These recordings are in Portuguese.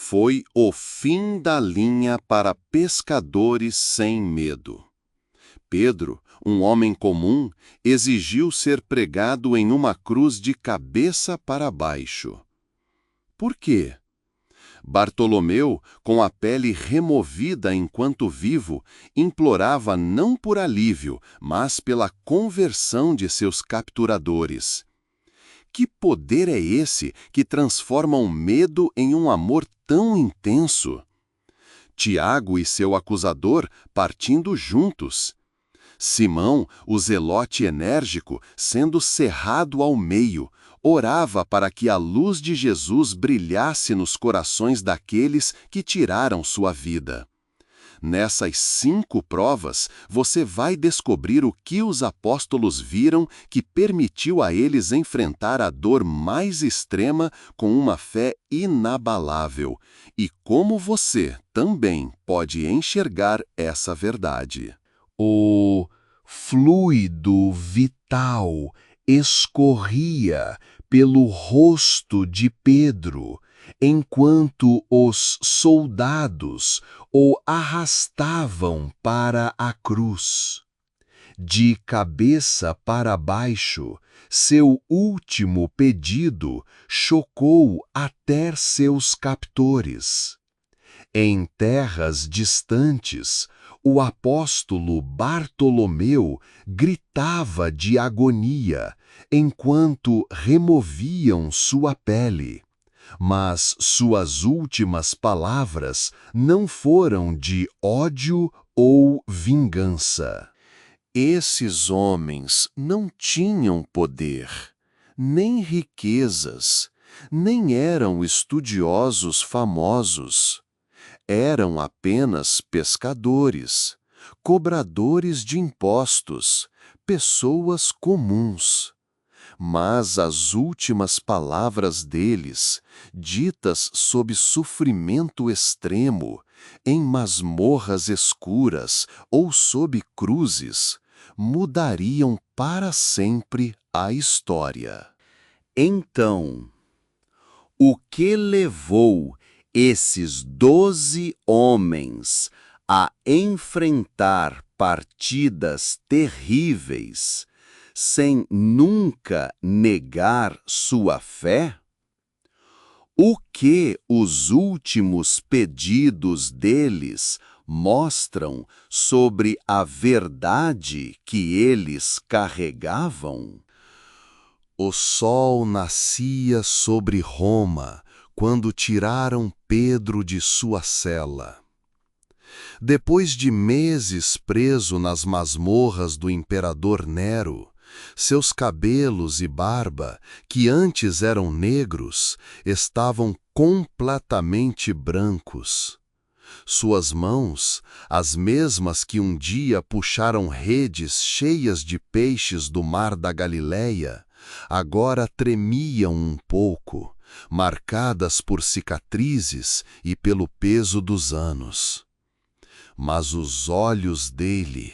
foi o fim da linha para pescadores sem medo. Pedro, um homem comum, exigiu ser pregado em uma cruz de cabeça para baixo. Por quê? Bartolomeu, com a pele removida enquanto vivo, implorava não por alívio, mas pela conversão de seus capturadores. Que poder é esse que transforma o medo em um amor tão intenso? Tiago e seu acusador partindo juntos. Simão, o zelote enérgico, sendo cerrado ao meio, orava para que a luz de Jesus brilhasse nos corações daqueles que tiraram sua vida. Nessas 5 provas, você vai descobrir o que os apóstolos viram que permitiu a eles enfrentar a dor mais extrema com uma fé inabalável, e como você também pode enxergar essa verdade. O fluido vital escorria pelo rosto de Pedro, enquanto os soldados o arrastavam para a cruz. De cabeça para baixo, seu último pedido chocou até seus captores. Em terras distantes, o apóstolo Bartolomeu gritava de agonia enquanto removiam sua pele. Mas suas últimas palavras não foram de ódio ou vingança. Esses homens não tinham poder, nem riquezas, nem eram estudiosos famosos. Eram apenas pescadores, cobradores de impostos, pessoas comuns. Mas as últimas palavras deles, ditas sob sofrimento extremo, em masmorras escuras ou sob cruzes, mudariam para sempre a história. Então, o que levou esses 12 homens a enfrentar partidas terríveis sem nunca negar sua fé? O que os últimos pedidos deles mostram sobre a verdade que eles carregavam? O sol nascia sobre Roma quando tiraram Pedro de sua cela. Depois de meses preso nas masmorras do imperador Nero, seus cabelos e barba, que antes eram negros, estavam completamente brancos. Suas mãos, as mesmas que um dia puxaram redes cheias de peixes do mar da Galileia, agora tremiam um pouco, marcadas por cicatrizes e pelo peso dos anos. Mas os olhos dele,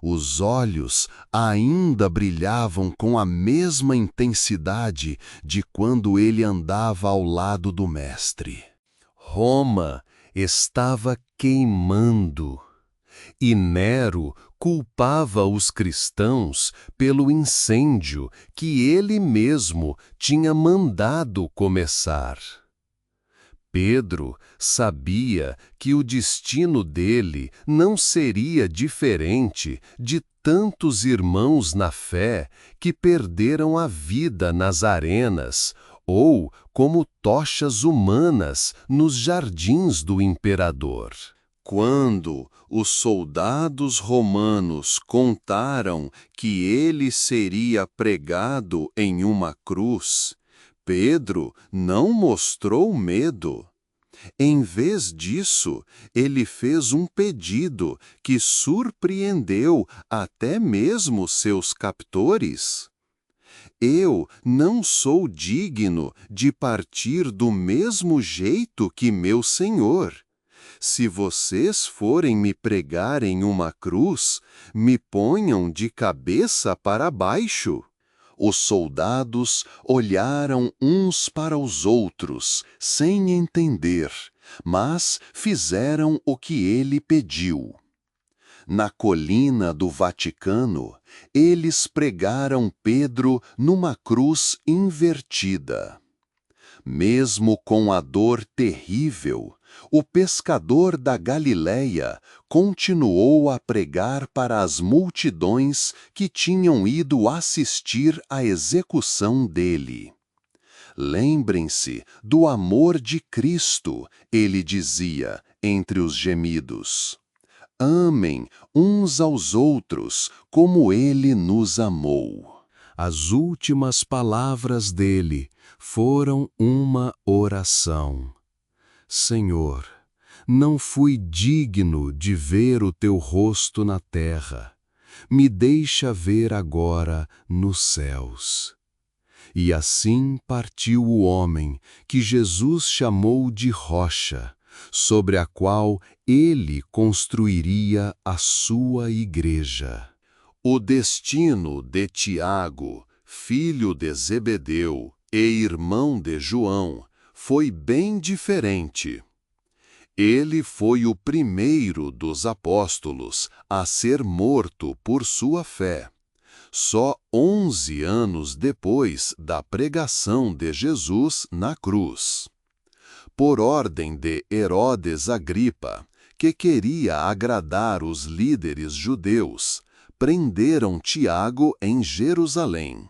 os olhos ainda brilhavam com a mesma intensidade de quando ele andava ao lado do Mestre. Roma estava queimando, e Nero culpava os cristãos pelo incêndio que ele mesmo tinha mandado começar. Pedro sabia que o destino dele não seria diferente de tantos irmãos na fé que perderam a vida nas arenas ou como tochas humanas nos jardins do imperador. Quando os soldados romanos contaram que ele seria pregado em uma cruz, Pedro não mostrou medo. Em vez disso, ele fez um pedido que surpreendeu até mesmo seus captores. Eu não sou digno de partir do mesmo jeito que meu Senhor. Se vocês forem me pregar em uma cruz, me ponham de cabeça para baixo. Os soldados olharam uns para os outros, sem entender, mas fizeram o que ele pediu. Na colina do Vaticano, eles pregaram Pedro numa cruz invertida. Mesmo com a dor terrível, o pescador da Galileia continuou a pregar para as multidões que tinham ido assistir à execução dele. Lembrem-se do amor de Cristo, ele dizia, entre os gemidos. Amem uns aos outros como ele nos amou. As últimas palavras dele foram uma oração. Senhor, não fui digno de ver o teu rosto na terra. Me deixa ver agora nos céus. E assim partiu o homem que Jesus chamou de rocha, sobre a qual ele construiria a sua igreja. O destino de Tiago, filho de Zebedeu e irmão de João, foi bem diferente. Ele foi o primeiro dos apóstolos a ser morto por sua fé. Só 11 anos depois da pregação de Jesus na cruz. Por ordem de Herodes Agripa, que queria agradar os líderes judeus, prenderam Tiago em Jerusalém.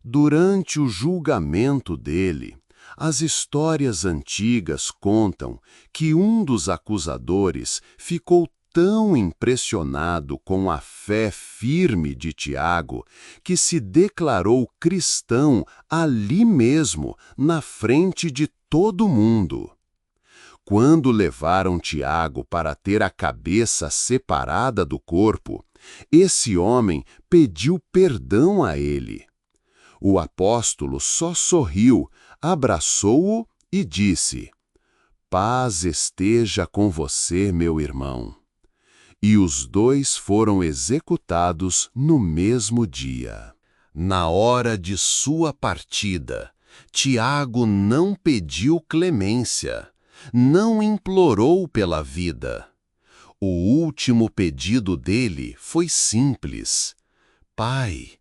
Durante o julgamento dele, as histórias antigas contam que um dos acusadores ficou tão impressionado com a fé firme de Tiago que se declarou cristão ali mesmo, na frente de todo mundo. Quando levaram Tiago para ter a cabeça separada do corpo, esse homem pediu perdão a ele. O apóstolo só sorriu, abraçou-o e disse: "Paz esteja com você, meu irmão." E os dois foram executados no mesmo dia. Na hora de sua partida, Tiago não pediu clemência, não implorou pela vida. O último pedido dele foi simples: Pai,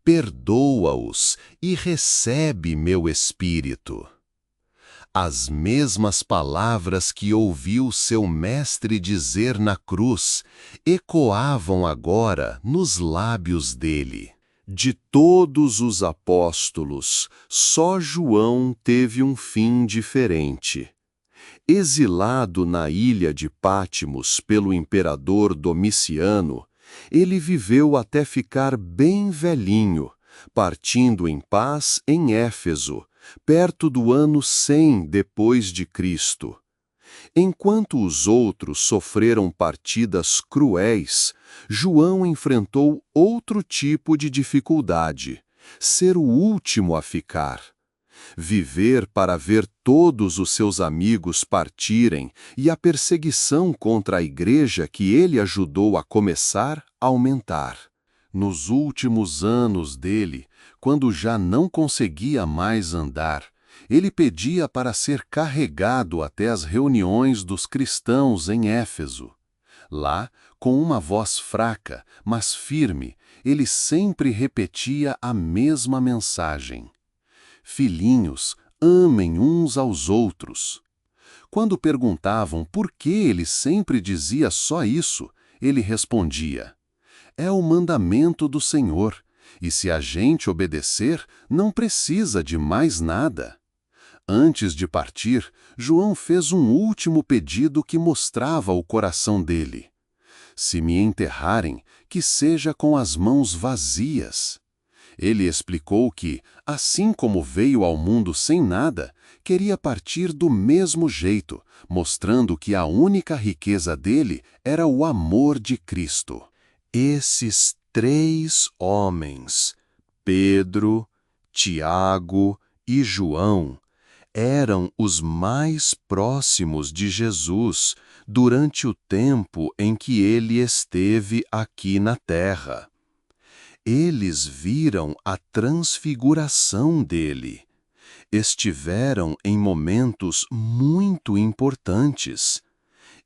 perdoa-os e recebe meu espírito. As mesmas palavras que ouviu seu mestre dizer na cruz ecoavam agora nos lábios dele. De todos os apóstolos, só João teve um fim diferente. Exilado na ilha de Pátimos pelo imperador Domiciano, ele viveu até ficar bem velhinho, partindo em paz em Éfeso, perto do ano 100 depois de Cristo. Enquanto os outros sofreram partidas cruéis, João enfrentou outro tipo de dificuldade: ser o último a ficar. Viver para ver todos os seus amigos partirem e a perseguição contra a igreja que ele ajudou a começar aumentar. Nos últimos anos dele, quando já não conseguia mais andar, ele pedia para ser carregado até as reuniões dos cristãos em Éfeso. Lá, com uma voz fraca, mas firme, ele sempre repetia a mesma mensagem: Filhinhos, amem uns aos outros. Quando perguntavam por que ele sempre dizia só isso, ele respondia: É o mandamento do Senhor, e se a gente obedecer, não precisa de mais nada. Antes de partir, João fez um último pedido que mostrava o coração dele: Se me enterrarem, que seja com as mãos vazias. Ele explicou que, assim como veio ao mundo sem nada, queria partir do mesmo jeito, mostrando que a única riqueza dele era o amor de Cristo. Esses 3 homens, Pedro, Tiago e João, eram os mais próximos de Jesus durante o tempo em que ele esteve aqui na terra. Eles viram a transfiguração dele. Estiveram em momentos muito importantes.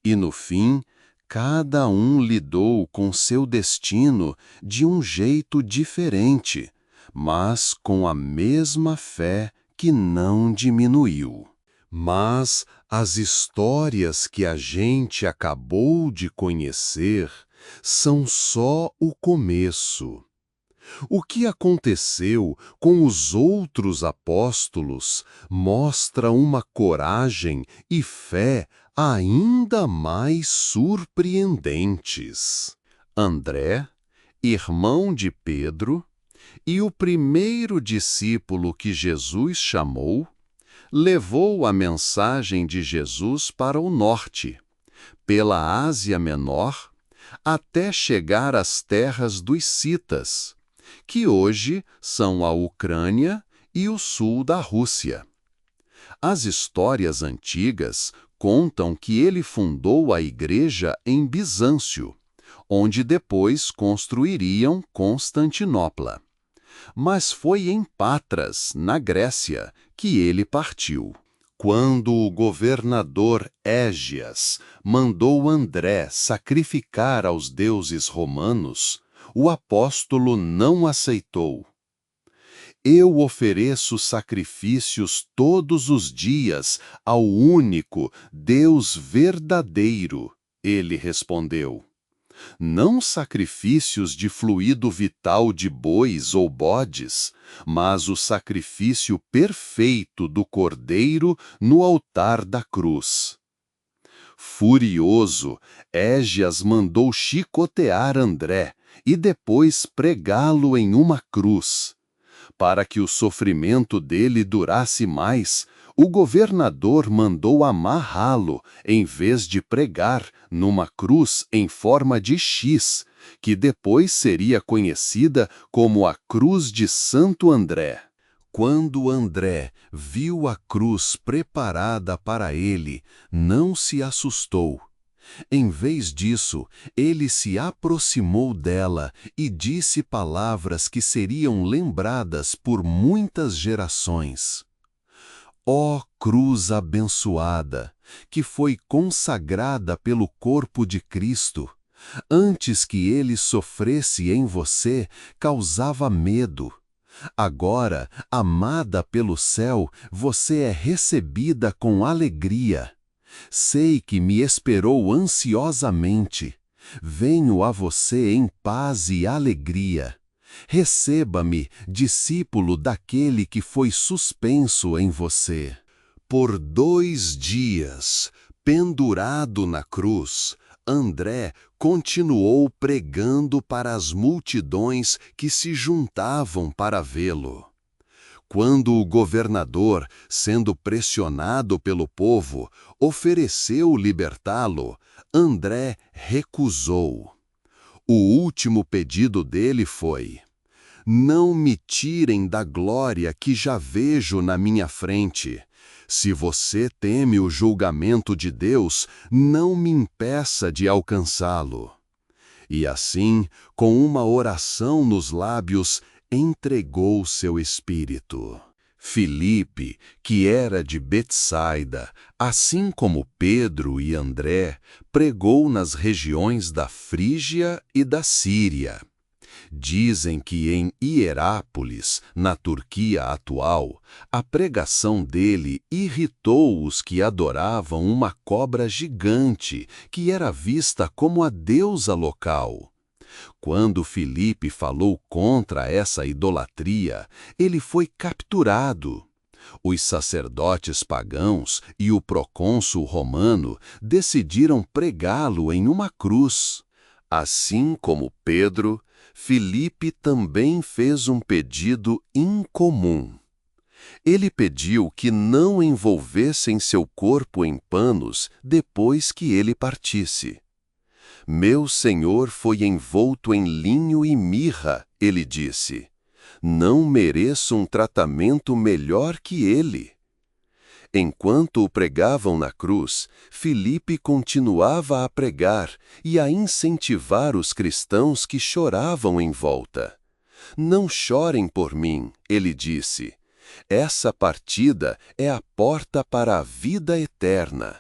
E no fim, cada um lidou com seu destino de um jeito diferente, mas com a mesma fé que não diminuiu. Mas as histórias que a gente acabou de conhecer são só o começo. O que aconteceu com os outros apóstolos mostra uma coragem e fé ainda mais surpreendentes. André, irmão de Pedro, e o primeiro discípulo que Jesus chamou, levou a mensagem de Jesus para o norte, pela Ásia Menor, até chegar às terras dos Citas, que hoje são a Ucrânia e o sul da Rússia. As histórias antigas contam que ele fundou a igreja em Bizâncio, onde depois construiriam Constantinopla. Mas foi em Patras, na Grécia, que ele partiu. Quando o governador Égias mandou André sacrificar aos deuses romanos, o apóstolo não aceitou. Eu ofereço sacrifícios todos os dias ao único Deus verdadeiro, ele respondeu. Não sacrifícios de fluido vital de bois ou bodes, mas o sacrifício perfeito do Cordeiro no altar da cruz. Furioso, Égias mandou chicotear André e depois pregá-lo em uma cruz. Para que o sofrimento dele durasse mais, o governador mandou amarrá-lo, em vez de pregar, numa cruz em forma de X, que depois seria conhecida como a Cruz de Santo André. Quando André viu a cruz preparada para ele, não se assustou. Em vez disso, ele se aproximou dela e disse palavras que seriam lembradas por muitas gerações. Ó cruz abençoada, que foi consagrada pelo corpo de Cristo, antes que ele sofresse em você, causava medo. Agora, amada pelo céu, você é recebida com alegria. Sei que me esperou ansiosamente. Venho a você em paz e alegria. Receba-me, discípulo daquele que foi suspenso em você. Por 2 dias, pendurado na cruz, André continuou pregando para as multidões que se juntavam para vê-lo. Quando o governador, sendo pressionado pelo povo, ofereceu libertá-lo, André recusou. O último pedido dele foi: não me tirem da glória que já vejo na minha frente. Se você teme o julgamento de Deus, não me impeça de alcançá-lo. E assim, com uma oração nos lábios, entregou seu espírito. Filipe, que era de Betsaida, assim como Pedro e André, pregou nas regiões da Frígia e da Síria. Dizem que em Hierápolis, na Turquia atual, a pregação dele irritou os que adoravam uma cobra gigante, que era vista como a deusa local. Quando Filipe falou contra essa idolatria, ele foi capturado. Os sacerdotes pagãos e o procônsul romano decidiram pregá-lo em uma cruz. Assim como Pedro, Filipe também fez um pedido incomum. Ele pediu que não envolvessem seu corpo em panos depois que ele partisse. Meu Senhor foi envolto em linho e mirra, ele disse. Não mereço um tratamento melhor que ele. Enquanto o pregavam na cruz, Filipe continuava a pregar e a incentivar os cristãos que choravam em volta. Não chorem por mim, ele disse. Essa partida é a porta para a vida eterna.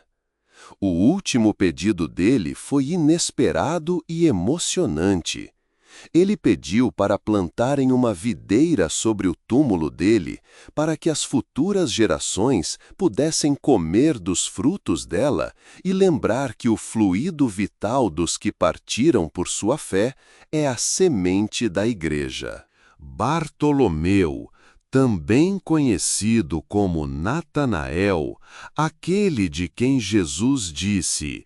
O último pedido dele foi inesperado e emocionante. Ele pediu para plantarem uma videira sobre o túmulo dele, para que as futuras gerações pudessem comer dos frutos dela e lembrar que o fluido vital dos que partiram por sua fé é a semente da Igreja. Bartolomeu, também conhecido como Natanael, aquele de quem Jesus disse: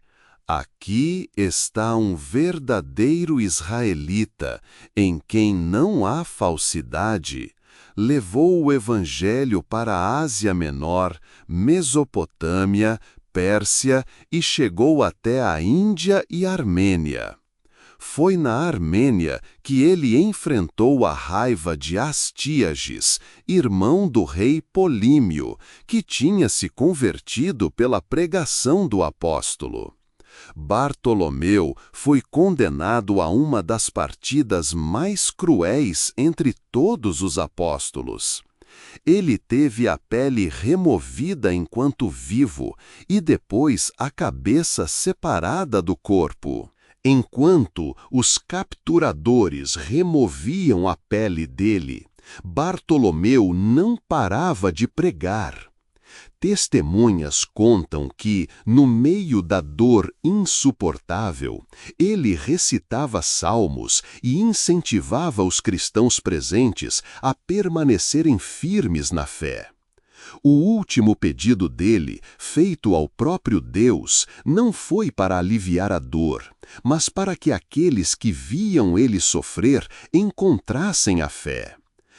"Aqui está um verdadeiro israelita, em quem não há falsidade", levou o evangelho para a Ásia Menor, Mesopotâmia, Pérsia e chegou até a Índia e Armênia. Foi na Armênia que ele enfrentou a raiva de Astíages, irmão do rei Polímio, que tinha se convertido pela pregação do apóstolo. Bartolomeu foi condenado a uma das partidas mais cruéis entre todos os apóstolos. Ele teve a pele removida enquanto vivo e depois a cabeça separada do corpo. Enquanto os capturadores removiam a pele dele, Bartolomeu não parava de pregar. Testemunhas contam que, no meio da dor insuportável, ele recitava salmos e incentivava os cristãos presentes a permanecerem firmes na fé. O último pedido dele, feito ao próprio Deus, não foi para aliviar a dor, mas para que aqueles que viam ele sofrer encontrassem a fé.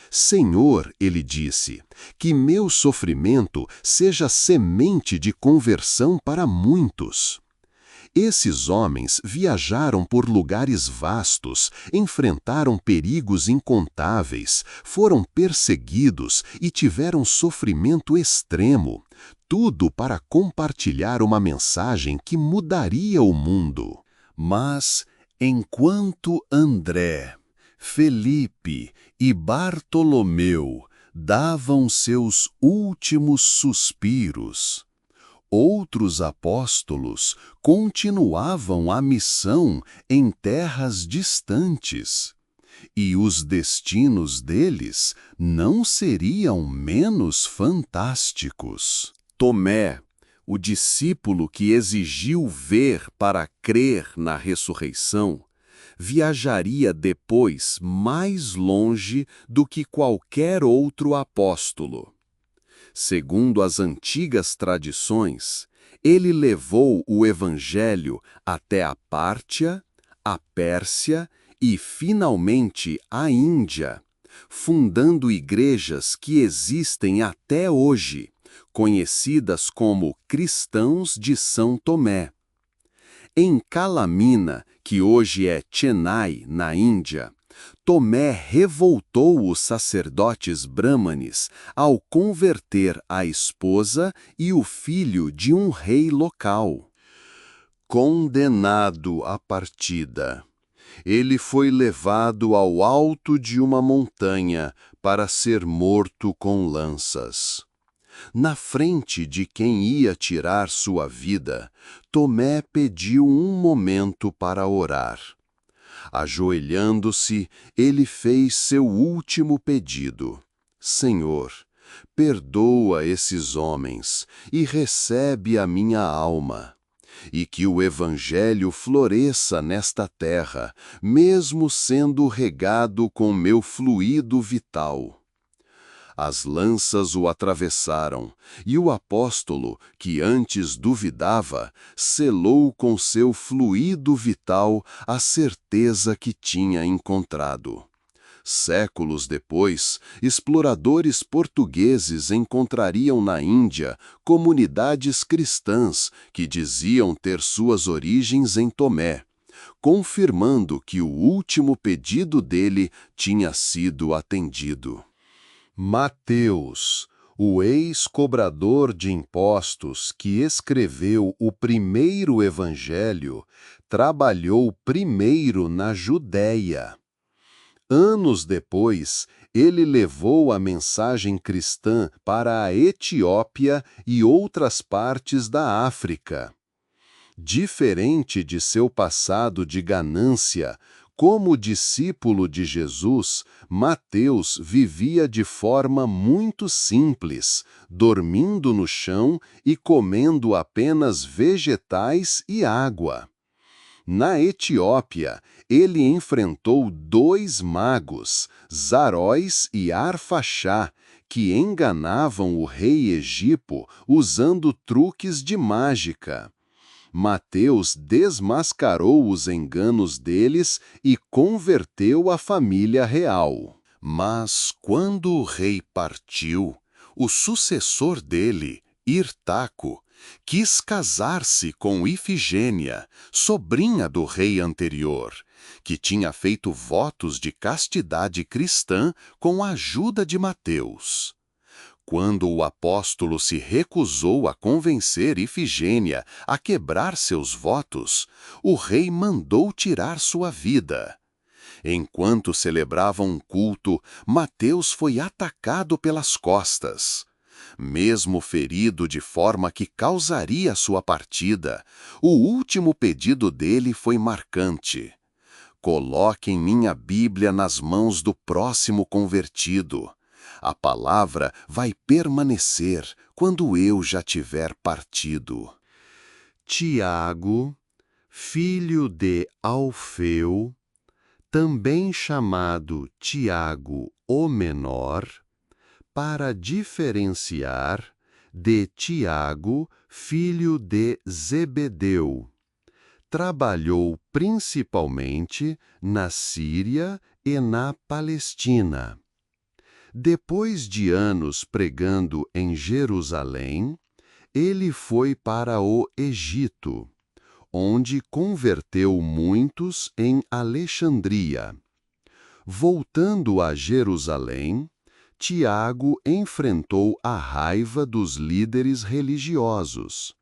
"Senhor", ele disse, "que meu sofrimento seja semente de conversão para muitos." Esses homens viajaram por lugares vastos, enfrentaram perigos incontáveis, foram perseguidos e tiveram sofrimento extremo, tudo para compartilhar uma mensagem que mudaria o mundo. Mas, enquanto André, Felipe e Bartolomeu davam seus últimos suspiros, outros apóstolos continuavam a missão em terras distantes, e os destinos deles não seriam menos fantásticos. Tomé, o discípulo que exigiu ver para crer na ressurreição, viajaria depois mais longe do que qualquer outro apóstolo. Segundo as antigas tradições, ele levou o Evangelho até a Pártia, a Pérsia e, finalmente, a Índia, fundando igrejas que existem até hoje, conhecidas como Cristãos de São Tomé. Em Kalamina, que hoje é Chennai, na Índia, Tomé revoltou os sacerdotes brâmanes ao converter a esposa e o filho de um rei local. Condenado à partida, ele foi levado ao alto de uma montanha para ser morto com lanças. Na frente de quem ia tirar sua vida, Tomé pediu um momento para orar. Ajoelhando-se, ele fez seu último pedido: "Senhor, perdoa esses homens e recebe a minha alma, e que o Evangelho floresça nesta terra, mesmo sendo regado com meu fluido vital." As lanças o atravessaram, e o apóstolo, que antes duvidava, selou com seu fluido vital a certeza que tinha encontrado. Séculos depois, exploradores portugueses encontrariam na Índia comunidades cristãs que diziam ter suas origens em Tomé, confirmando que o último pedido dele tinha sido atendido. Mateus, o ex-cobrador de impostos que escreveu o primeiro evangelho, trabalhou primeiro na Judéia. Anos depois, ele levou a mensagem cristã para a Etiópia e outras partes da África. Diferente de seu passado de ganância, como discípulo de Jesus, Mateus vivia de forma muito simples, dormindo no chão e comendo apenas vegetais e água. Na Etiópia, ele enfrentou 2 magos, Zaróis e Arfaxá, que enganavam o rei Egipo usando truques de mágica. Mateus desmascarou os enganos deles e converteu a família real. Mas quando o rei partiu, o sucessor dele, Irtaco, quis casar-se com Ifigênia, sobrinha do rei anterior, que tinha feito votos de castidade cristã com a ajuda de Mateus. Quando o apóstolo se recusou a convencer Ifigênia a quebrar seus votos, o rei mandou tirar sua vida. Enquanto celebravam um culto, Mateus foi atacado pelas costas. Mesmo ferido de forma que causaria sua partida, o último pedido dele foi marcante. Coloquem minha Bíblia nas mãos do próximo convertido. A palavra vai permanecer quando eu já tiver partido. Tiago, filho de Alfeu, também chamado Tiago o Menor, para diferenciar de Tiago, filho de Zebedeu. Trabalhou principalmente na Síria e na Palestina. Depois de anos pregando em Jerusalém, ele foi para o Egito, onde converteu muitos em Alexandria. Voltando a Jerusalém, Tiago enfrentou a raiva dos líderes religiosos.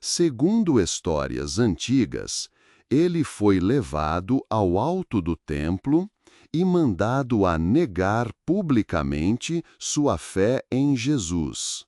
Segundo histórias antigas, ele foi levado ao alto do templo e mandado a negar publicamente sua fé em Jesus.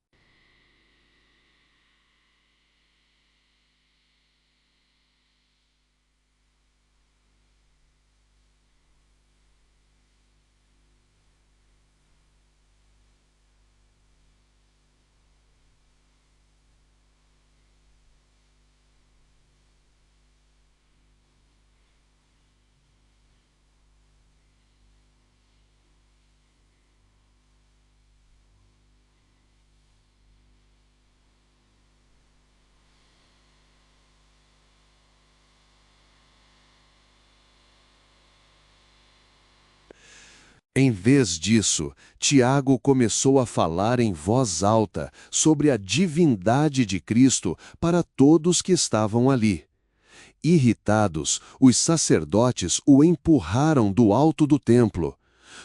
Em vez disso, Tiago começou a falar em voz alta sobre a divindade de Cristo para todos que estavam ali. Irritados, os sacerdotes o empurraram do alto do templo.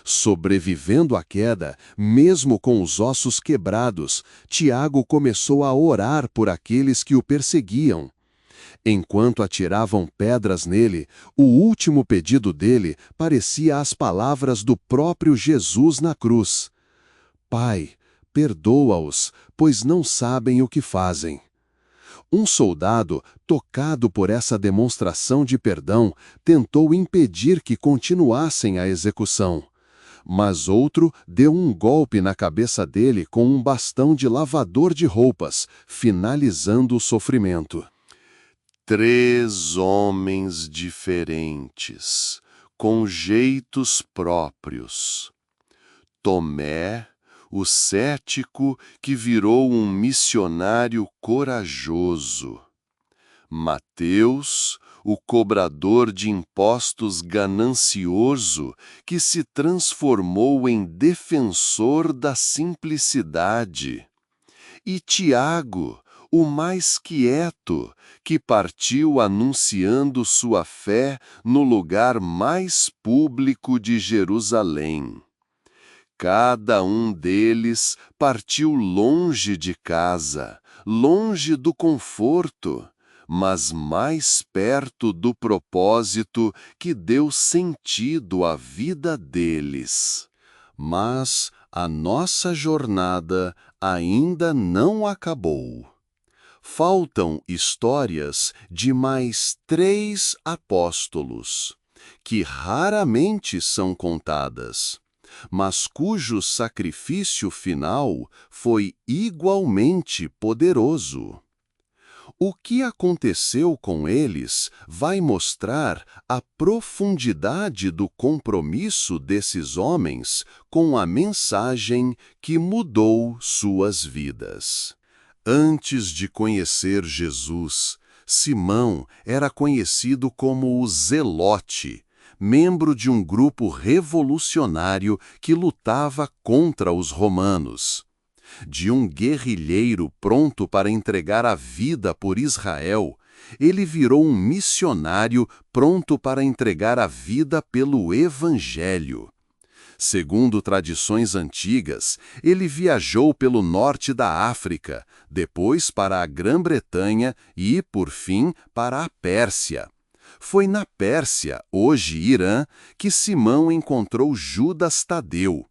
Sobrevivendo à queda, mesmo com os ossos quebrados, Tiago começou a orar por aqueles que o perseguiam. Enquanto atiravam pedras nele, o último pedido dele parecia as palavras do próprio Jesus na cruz: Pai, perdoa-os, pois não sabem o que fazem. Um soldado, tocado por essa demonstração de perdão, tentou impedir que continuassem a execução. Mas outro deu um golpe na cabeça dele com um bastão de lavador de roupas, finalizando o sofrimento. 3 homens diferentes, com jeitos próprios. Tomé, o cético que virou um missionário corajoso. Mateus, o cobrador de impostos ganancioso que se transformou em defensor da simplicidade. E Tiago, o mais quieto, que partiu anunciando sua fé no lugar mais público de Jerusalém. Cada um deles partiu longe de casa, longe do conforto, mas mais perto do propósito que deu sentido à vida deles. Mas a nossa jornada ainda não acabou. Faltam histórias de mais 3 apóstolos, que raramente são contadas, mas cujo sacrifício final foi igualmente poderoso. O que aconteceu com eles vai mostrar a profundidade do compromisso desses homens com a mensagem que mudou suas vidas. Antes de conhecer Jesus, Simão era conhecido como o Zelote, membro de um grupo revolucionário que lutava contra os romanos. De um guerrilheiro pronto para entregar a vida por Israel, ele virou um missionário pronto para entregar a vida pelo Evangelho. Segundo tradições antigas, ele viajou pelo norte da África, depois para a Grã-Bretanha e, por fim, para a Pérsia. Foi na Pérsia, hoje Irã, que Simão encontrou Judas Tadeu.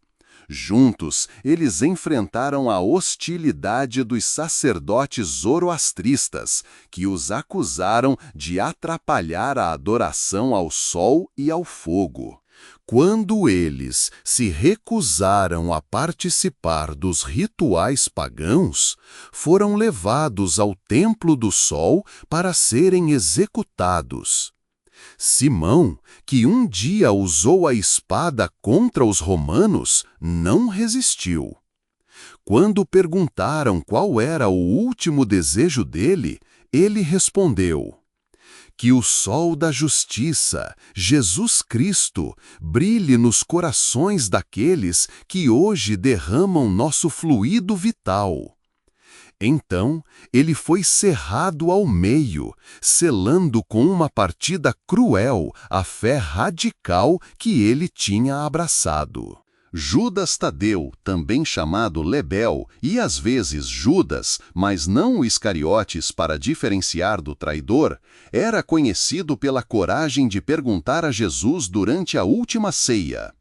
Juntos, eles enfrentaram a hostilidade dos sacerdotes zoroastristas, que os acusaram de atrapalhar a adoração ao sol e ao fogo. Quando eles se recusaram a participar dos rituais pagãos, foram levados ao Templo do Sol para serem executados. Simão, que um dia usou a espada contra os romanos, não resistiu. Quando perguntaram qual era o último desejo dele, ele respondeu: que o sol da justiça, Jesus Cristo, brilhe nos corações daqueles que hoje derramam nosso fluido vital. Então, ele foi cerrado ao meio, selando com uma partida cruel a fé radical que ele tinha abraçado. Judas Tadeu, também chamado Lebel, e às vezes Judas, mas não o Iscariotes para diferenciar do traidor, era conhecido pela coragem de perguntar a Jesus durante a última ceia: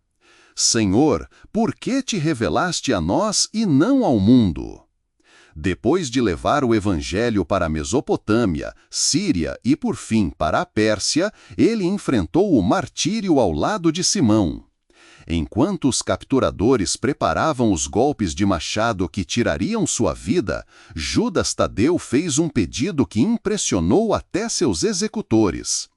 Senhor, por que te revelaste a nós e não ao mundo? Depois de levar o evangelho para a Mesopotâmia, Síria e, por fim, para a Pérsia, ele enfrentou o martírio ao lado de Simão. Enquanto os capturadores preparavam os golpes de machado que tirariam sua vida, Judas Tadeu fez um pedido que impressionou até seus executores.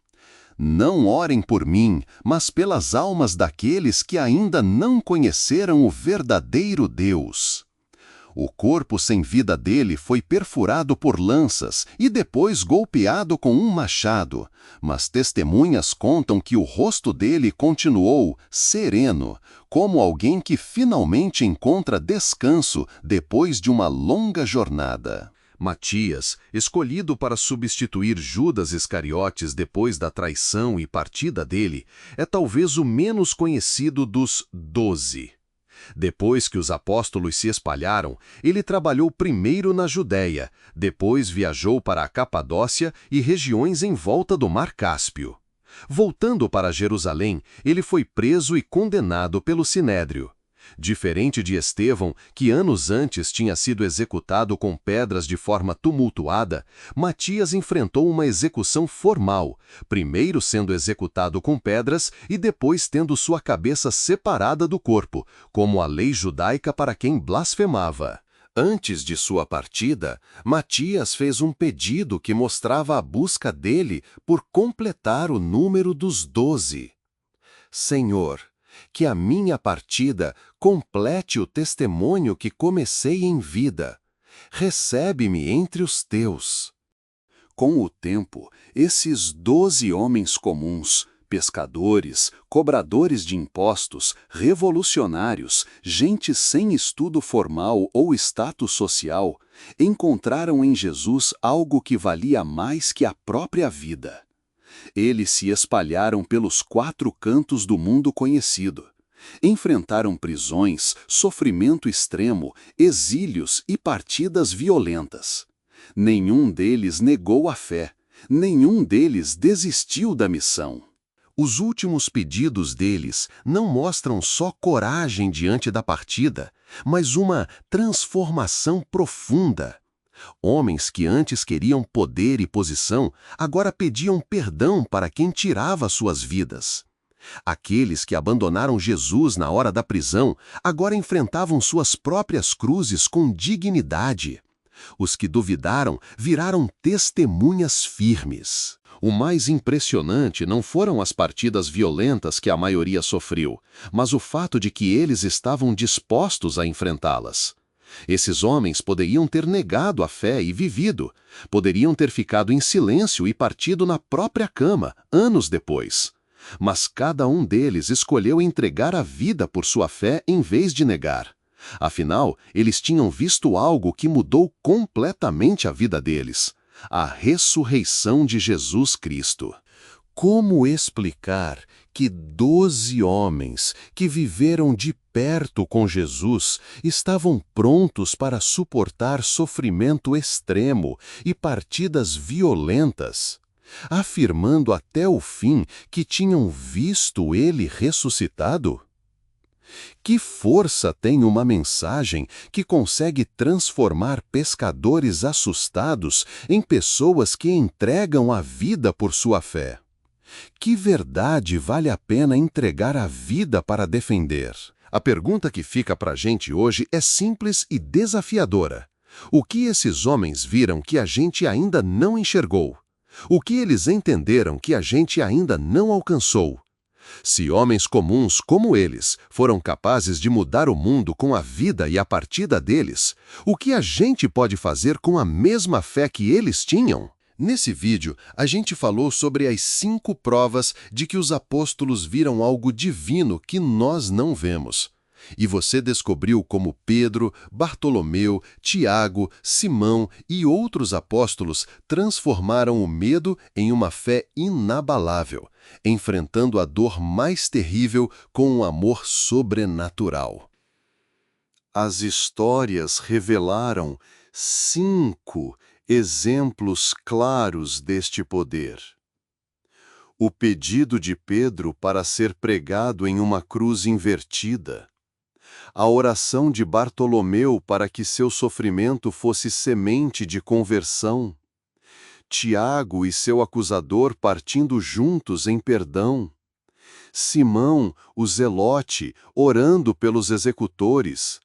Não orem por mim, mas pelas almas daqueles que ainda não conheceram o verdadeiro Deus. O corpo sem vida dele foi perfurado por lanças e depois golpeado com um machado, mas testemunhas contam que o rosto dele continuou sereno, como alguém que finalmente encontra descanso depois de uma longa jornada. Matias, escolhido para substituir Judas Iscariotes depois da traição e partida dele, é talvez o menos conhecido dos 12. Depois que os apóstolos se espalharam, ele trabalhou primeiro na Judéia, depois viajou para a Capadócia e regiões em volta do Mar Cáspio. Voltando para Jerusalém, ele foi preso e condenado pelo Sinédrio. Diferente de Estevão, que anos antes tinha sido executado com pedras de forma tumultuada, Matias enfrentou uma execução formal, primeiro sendo executado com pedras e depois tendo sua cabeça separada do corpo, como a lei judaica para quem blasfemava. Antes de sua partida, Matias fez um pedido que mostrava a busca dele por completar o número dos 12. Senhor, que a minha partida complete o testemunho que comecei em vida. Recebe-me entre os teus. Com o tempo, esses 12 homens comuns, pescadores, cobradores de impostos, revolucionários, gente sem estudo formal ou status social, encontraram em Jesus algo que valia mais que a própria vida. Eles se espalharam pelos 4 cantos do mundo conhecido. Enfrentaram prisões, sofrimento extremo, exílios e partidas violentas. Nenhum deles negou a fé. Nenhum deles desistiu da missão. Os últimos pedidos deles não mostram só coragem diante da partida, mas uma transformação profunda. Homens que antes queriam poder e posição, agora pediam perdão para quem tirava suas vidas. Aqueles que abandonaram Jesus na hora da prisão, agora enfrentavam suas próprias cruzes com dignidade. Os que duvidaram viraram testemunhas firmes. O mais impressionante não foram as partidas violentas que a maioria sofreu, mas o fato de que eles estavam dispostos a enfrentá-las. Esses homens poderiam ter negado a fé e vivido, poderiam ter ficado em silêncio e partido na própria cama, anos depois. Mas cada um deles escolheu entregar a vida por sua fé em vez de negar. Afinal, eles tinham visto algo que mudou completamente a vida deles: a ressurreição de Jesus Cristo. Como explicar que 12 homens que viveram de perto com Jesus estavam prontos para suportar sofrimento extremo e partidas violentas, afirmando até o fim que tinham visto ele ressuscitado? Que força tem uma mensagem que consegue transformar pescadores assustados em pessoas que entregam a vida por sua fé? Que verdade vale a pena entregar a vida para defender? A pergunta que fica para a gente hoje é simples e desafiadora. O que esses homens viram que a gente ainda não enxergou? O que eles entenderam que a gente ainda não alcançou? Se homens comuns como eles foram capazes de mudar o mundo com a vida e a partida deles, o que a gente pode fazer com a mesma fé que eles tinham? Nesse vídeo, a gente falou sobre as 5 provas de que os apóstolos viram algo divino que nós não vemos. E você descobriu como Pedro, Bartolomeu, Tiago, Simão e outros apóstolos transformaram o medo em uma fé inabalável, enfrentando a dor mais terrível com um amor sobrenatural. As histórias revelaram 5 exemplos claros deste poder. O pedido de Pedro para ser pregado em uma cruz invertida. A oração de Bartolomeu para que seu sofrimento fosse semente de conversão. Tiago e seu acusador partindo juntos em perdão. Simão, o zelote, orando pelos executores.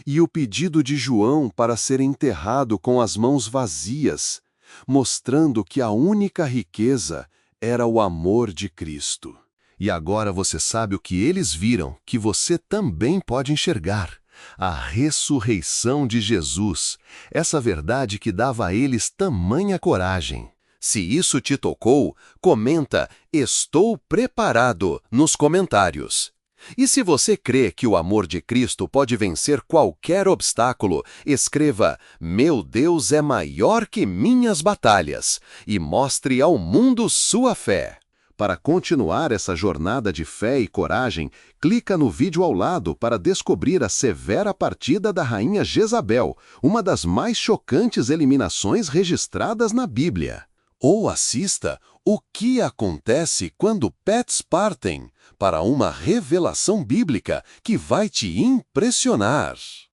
E o pedido de João para ser enterrado com as mãos vazias, mostrando que a única riqueza era o amor de Cristo. E agora você sabe o que eles viram, que você também pode enxergar: a ressurreição de Jesus, essa verdade que dava a eles tamanha coragem. Se isso te tocou, comenta "Estou preparado" nos comentários. E se você crê que o amor de Cristo pode vencer qualquer obstáculo, escreva "Meu Deus é maior que minhas batalhas" e mostre ao mundo sua fé. Para continuar essa jornada de fé e coragem, clica no vídeo ao lado para descobrir a severa partida da rainha Jezabel, uma das mais chocantes eliminações registradas na Bíblia. Ou assista O que acontece quando pets partem, para uma revelação bíblica que vai te impressionar.